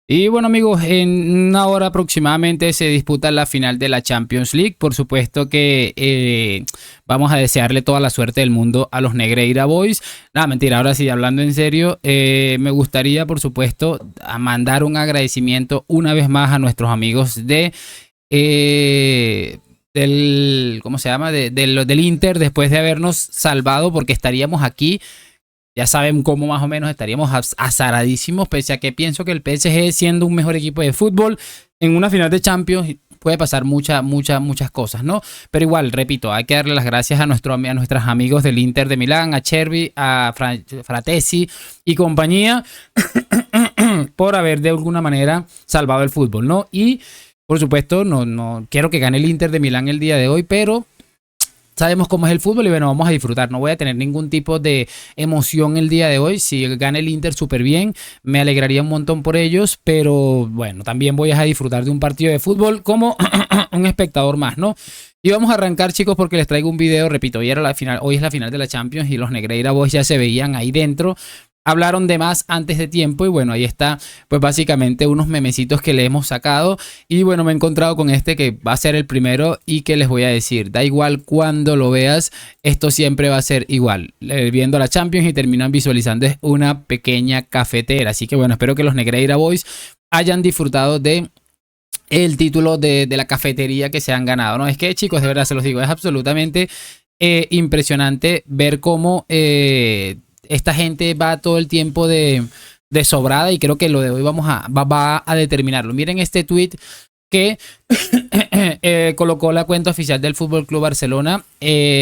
Y bueno amigos, en una hora aproximadamente se disputa la final de la Champions League. Por supuesto que vamos a desearle toda la suerte del mundo a los Negreira Boys. Nada, mentira, ahora sí, hablando en serio, me gustaría por supuesto a mandar un agradecimiento una vez más a nuestros amigos ¿cómo se llama? Del Inter, después de habernos salvado, porque estaríamos aquí. Ya saben cómo más o menos estaríamos azaradísimos, pese a que pienso que el PSG, siendo un mejor equipo de fútbol, en una final de Champions puede pasar muchas cosas, ¿no? Pero igual, repito, hay que darle las gracias a nuestros amigos del Inter de Milán, a Chervi, a Fratesi y compañía, por haber de alguna manera salvado el fútbol, ¿no? Y por supuesto, no quiero que gane el Inter de Milán el día de hoy, pero sabemos cómo es el fútbol y bueno, vamos a disfrutar. No voy a tener ningún tipo de emoción el día de hoy. Si gana el Inter súper bien, me alegraría un montón por ellos, pero bueno, también voy a disfrutar de un partido de fútbol como un espectador más, ¿no? Y vamos a arrancar, chicos, porque les traigo un video. Repito, hoy es la final de la Champions y los Negreira Boys ya se veían ahí dentro. Hablaron de más antes de tiempo y bueno, ahí está pues básicamente unos memecitos que le hemos sacado y bueno, me he encontrado con este que va a ser el primero y que les voy a decir, da igual cuando lo veas, esto siempre va a ser igual, viendo la Champions y terminan visualizando es una pequeña cafetera, así que bueno, espero que los Negreira Boys hayan disfrutado de el título de la cafetería que se han ganado, ¿no? Es que chicos, de verdad se los digo, es absolutamente impresionante ver cómo esta gente va todo el tiempo de sobrada y creo que lo de hoy va a determinarlo. Miren este tweet que colocó la cuenta oficial del Fútbol Club Barcelona,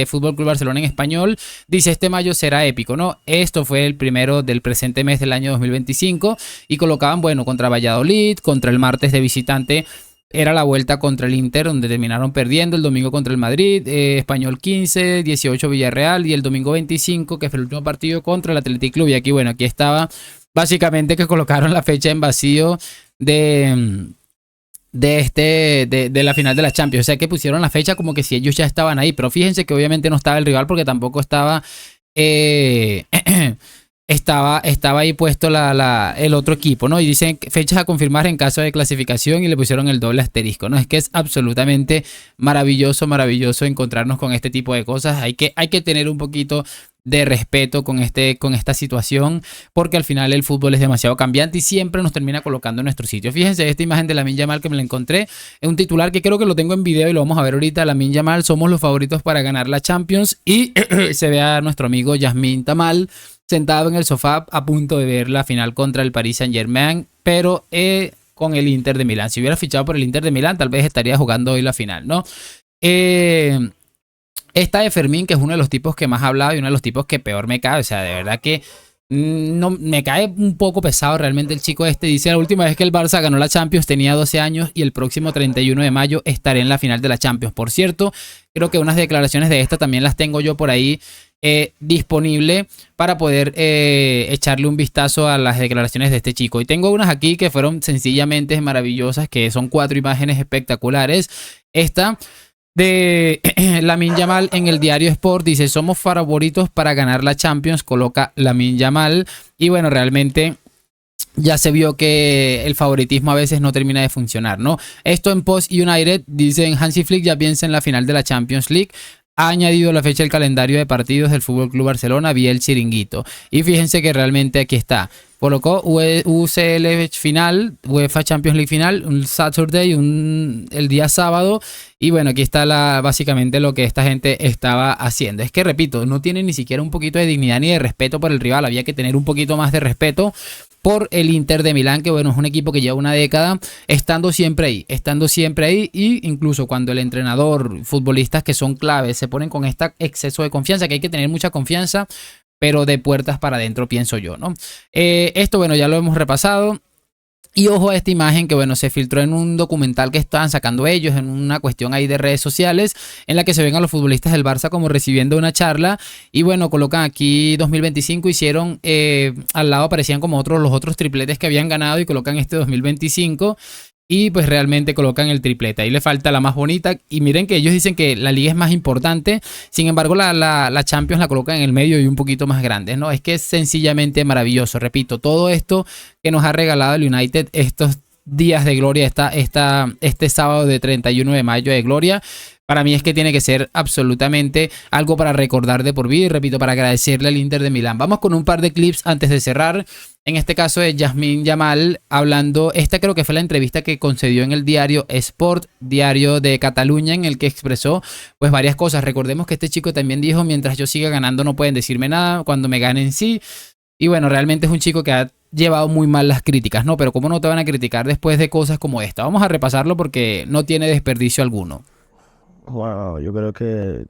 Fútbol Club Barcelona en español. Dice: este mayo será épico, ¿no? Esto fue el primero del presente mes del año 2025 y colocaban, bueno, contra Valladolid, contra el martes de visitante. Era la vuelta contra el Inter, donde terminaron perdiendo. El domingo contra el Madrid, Español 15, 18 Villarreal. Y el domingo 25, que fue el último partido, contra el Athletic Club. Y aquí, bueno, aquí estaba básicamente que colocaron la fecha en vacío de la final de la Champions. O sea que pusieron la fecha como que si ellos ya estaban ahí. Pero fíjense que obviamente no estaba el rival porque tampoco estaba... estaba ahí puesto el otro equipo, ¿no? Y dicen fechas a confirmar en caso de clasificación y le pusieron el doble asterisco, ¿no? Es que es absolutamente maravilloso encontrarnos con este tipo de cosas. Hay que tener un poquito de respeto con esta situación, porque al final el fútbol es demasiado cambiante y siempre nos termina colocando en nuestro sitio. Fíjense esta imagen de Lamine Yamal que me la encontré, es un titular que creo que lo tengo en video y lo vamos a ver ahorita. Lamine Yamal, somos los favoritos para ganar la Champions, y se ve a nuestro amigo Yasmine Tamal sentado en el sofá a punto de ver la final contra el Paris Saint-Germain, pero con el Inter de Milán. Si hubiera fichado por el Inter de Milán, tal vez estaría jugando hoy la final, ¿no? Esta de Fermín, que es uno de los tipos que más ha hablado y uno de los tipos que peor me cae, o sea, de verdad que no, me cae un poco pesado realmente el chico este. Dice: la última vez que el Barça ganó la Champions tenía 12 años y el próximo 31 de mayo estaré en la final de la Champions. Por cierto, creo que unas declaraciones de esta también las tengo yo por ahí disponible para poder echarle un vistazo a las declaraciones de este chico. Y tengo unas aquí que fueron sencillamente maravillosas, que son 4 imágenes espectaculares. Esta de Lamine Yamal en el diario Sport dice: somos favoritos para ganar la Champions, coloca Lamine Yamal. Y bueno, realmente ya se vio que el favoritismo a veces no termina de funcionar, ¿no? Esto en Post United dicen: Hansi Flick ya piensa en la final de la Champions League. Ha añadido la fecha del calendario de partidos del Fútbol Club Barcelona vía el chiringuito. Y fíjense que realmente aquí está. Colocó UCL final, UEFA Champions League final, un Saturday, el día sábado. Y bueno, aquí está básicamente lo que esta gente estaba haciendo. Es que, repito, no tiene ni siquiera un poquito de dignidad ni de respeto por el rival. Había que tener un poquito más de respeto por el Inter de Milán, que bueno, es un equipo que lleva una década estando siempre ahí, y incluso cuando el entrenador, futbolistas que son claves, se ponen con este exceso de confianza, que hay que tener mucha confianza, pero de puertas para adentro, pienso yo, ¿no? Esto, bueno, ya lo hemos repasado. Y ojo a esta imagen que, bueno, se filtró en un documental que estaban sacando ellos, en una cuestión ahí de redes sociales, en la que se ven a los futbolistas del Barça como recibiendo una charla. Y bueno, colocan aquí 2025, hicieron, al lado aparecían como los otros tripletes que habían ganado, y colocan este 2025. y pues realmente colocan el triplete. Ahí le falta la más bonita y miren que ellos dicen que la liga es más importante, sin embargo la Champions la colocan en el medio y un poquito más grande, ¿no? Es que es sencillamente maravilloso. Repito, todo esto que nos ha regalado el United estos días de gloria, este sábado de 31 de mayo de gloria, para mí es que tiene que ser absolutamente algo para recordar de por vida y repito, para agradecerle al Inter de Milán. Vamos con un par de clips antes de cerrar. En este caso de Lamine Yamal hablando, esta creo que fue la entrevista que concedió en el diario Sport, diario de Cataluña, en el que expresó pues varias cosas. Recordemos que este chico también dijo, mientras yo siga ganando no pueden decirme nada, cuando me ganen sí. Y bueno, realmente es un chico que ha llevado muy mal las críticas, ¿no? Pero ¿cómo no te van a criticar después de cosas como esta? Vamos a repasarlo porque no tiene desperdicio alguno. Bueno, yo creo que,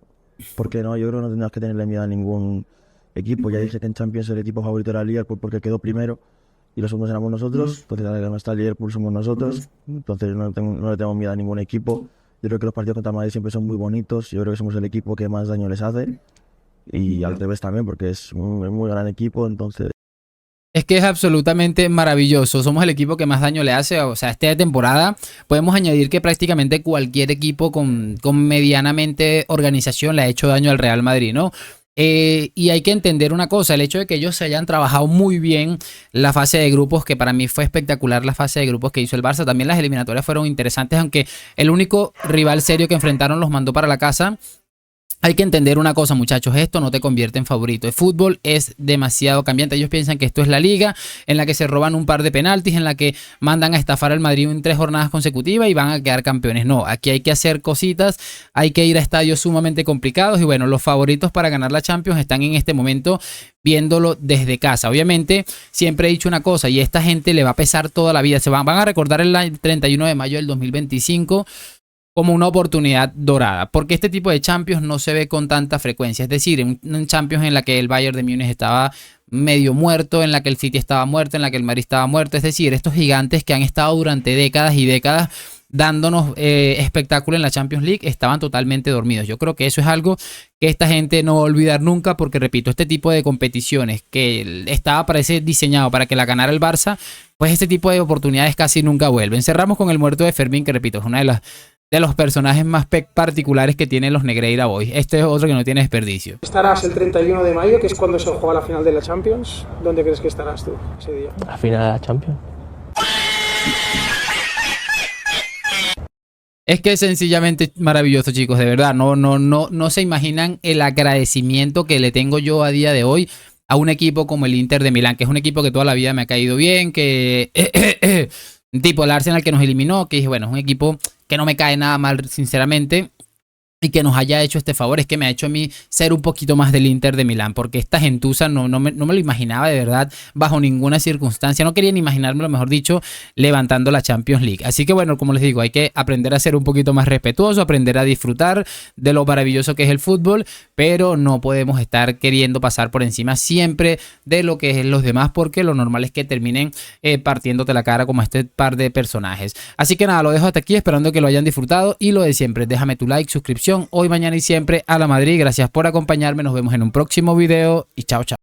¿por qué no? Yo creo que no tendrás que tenerle miedo a ningún equipo. Ya dije que en Champions el equipo favorito era Liverpool porque quedó primero y los segundos éramos nosotros. Entonces ahora que no está Liverpool somos nosotros. Entonces no le tengo miedo a ningún equipo. Yo creo que los partidos contra Madrid siempre son muy bonitos. Yo creo que somos el equipo que más daño les hace. Y al revés también porque es un muy gran equipo. Entonces Es que es absolutamente maravilloso. Somos el equipo que más daño le hace. O sea, esta temporada podemos añadir que prácticamente cualquier equipo con medianamente organización le ha hecho daño al Real Madrid, ¿no? Y hay que entender una cosa, el hecho de que ellos se hayan trabajado muy bien la fase de grupos, que para mí fue espectacular la fase de grupos que hizo el Barça, también las eliminatorias fueron interesantes, aunque el único rival serio que enfrentaron los mandó para la casa. Hay que entender una cosa, muchachos, esto no te convierte en favorito. El fútbol es demasiado cambiante. Ellos piensan que esto es la liga en la que se roban un par de penaltis, en la que mandan a estafar al Madrid en 3 jornadas consecutivas y van a quedar campeones. No, aquí hay que hacer cositas, hay que ir a estadios sumamente complicados y bueno, los favoritos para ganar la Champions están en este momento viéndolo desde casa. Obviamente, siempre he dicho una cosa y esta gente le va a pesar toda la vida. Van a recordar el 31 de mayo del 2025 como una oportunidad dorada, porque este tipo de Champions no se ve con tanta frecuencia, es decir, un Champions en la que el Bayern de Múnich estaba medio muerto, en la que el City estaba muerto, en la que el Madrid estaba muerto, es decir, estos gigantes que han estado durante décadas y décadas dándonos espectáculo en la Champions League estaban totalmente dormidos. Yo creo que eso es algo que esta gente no va a olvidar nunca porque, repito, este tipo de competiciones que estaba parece diseñado para que la ganara el Barça, pues este tipo de oportunidades casi nunca vuelven. Cerramos con el muerto de Fermín, que repito, es una de los personajes más particulares que tienen los Negreira Boys. Este es otro que no tiene desperdicio. Estarás el 31 de mayo, que es cuando se juega la final de la Champions. ¿Dónde crees que estarás tú ese día? La final de la Champions. Es que es sencillamente maravilloso, chicos, de verdad. No se imaginan el agradecimiento que le tengo yo a día de hoy a un equipo como el Inter de Milán, que es un equipo que toda la vida me ha caído bien, que tipo el Arsenal que nos eliminó, que dije, bueno, es un equipo que no me cae nada mal, sinceramente, y que nos haya hecho este favor. Es que me ha hecho a mí ser un poquito más del Inter de Milán, porque esta gentuza no me lo imaginaba de verdad bajo ninguna circunstancia. No quería ni imaginármelo, mejor dicho, levantando la Champions League. Así que bueno, como les digo, hay que aprender a ser un poquito más respetuoso, aprender a disfrutar de lo maravilloso que es el fútbol, pero no podemos estar queriendo pasar por encima siempre de lo que es los demás, porque lo normal es que terminen partiéndote la cara como este par de personajes. Así que nada, lo dejo hasta aquí, esperando que lo hayan disfrutado y lo de siempre, déjame tu like, suscripción, hoy, mañana y siempre a la Madrid. Gracias por acompañarme, nos vemos en un próximo video y chao, chao.